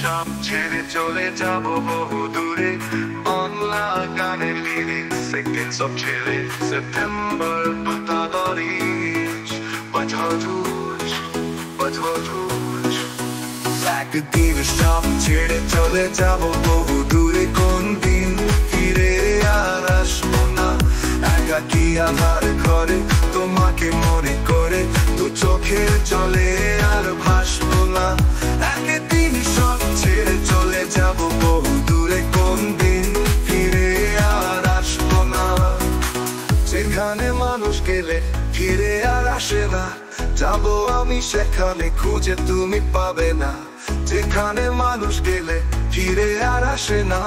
সব ছেড়ে চলে যাব বহু দূরে বাংলা গানের লিরিক্স থেকে সব ছেড়ে সেপ্টেম্বর পাতাবারিশ বাজুজ একদিন সব ছেড়ে চলে যাব বহু দূরে কোন দিন ফিরে আর আসবো না একাকী আধার ঘরে তোমাকে মনে করে দু চোখের জলে আর ভাসবো না একদিন সব ছেড়ে চলে যাব বহু দূরে কোন দিন ফিরে আর আসবো না যেখানে মানুষ গেলে ফিরে আর আসে না যাবো আমি সেখানে খুঁজে তুমি পাবে না যেখানে মানুষ গেলে ফিরে আর আসে না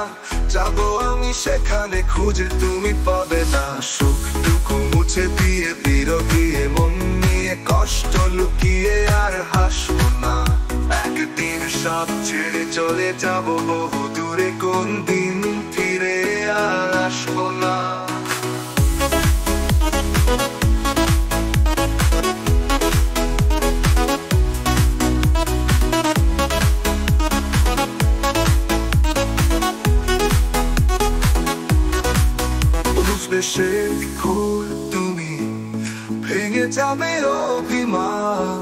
যাবো আমি সেখানে খুঁজে তুমি পাবে না সুখটুকু মুছে দিয়ে বিরোধিয়ে মন নিয়ে কষ্ট লুকিয়ে আর হাসবো না একদিন সব ছেড়ে চলে যাব বহু দূরে কোন দিন ফিরে আর আসবো না সে ফুল তুমি ভেঙে যাবে অভিমান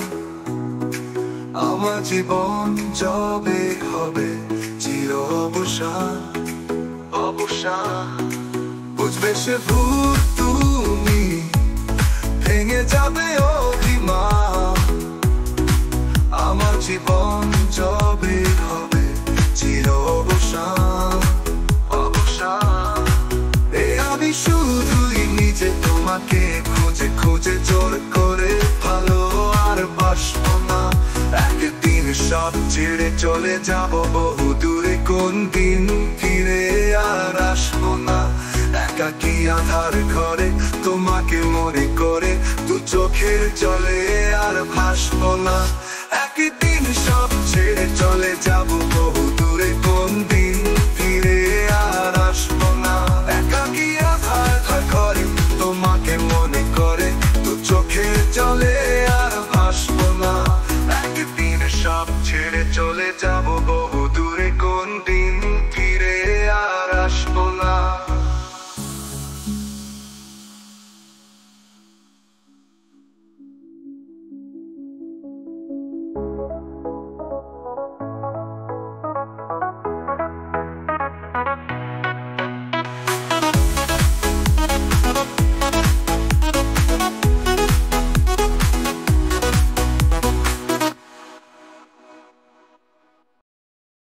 আমার জীবন যবে হবে চির অবসান বুঝবে সে ভুল তুমি ভেঙে যাবে অভিমান আমার জীবন যবে হবে চির অবসান আমি শুধুই নিজে তোমাকে খুঁজে খুঁজে জোর করে ভালো আর বাসবো না একদিন সব ছেড়ে চলে যাব বহু দূরে কোন দিন ফিরে আর আসবো না একাকী আধার ঘরে তোমাকে মনে করে দু চোখের জলে আর ভাসবো না একদিন সব ছেড়ে চলে যাব বহু দূরে কোন দিন ফিরে আর আসবো না একাকী ঘরে তোমাকে মনে করে দু চোখের জলে আর ভাসবো না একদিন সব ছেড়ে চলে যাব বহু দূরে কোন দিন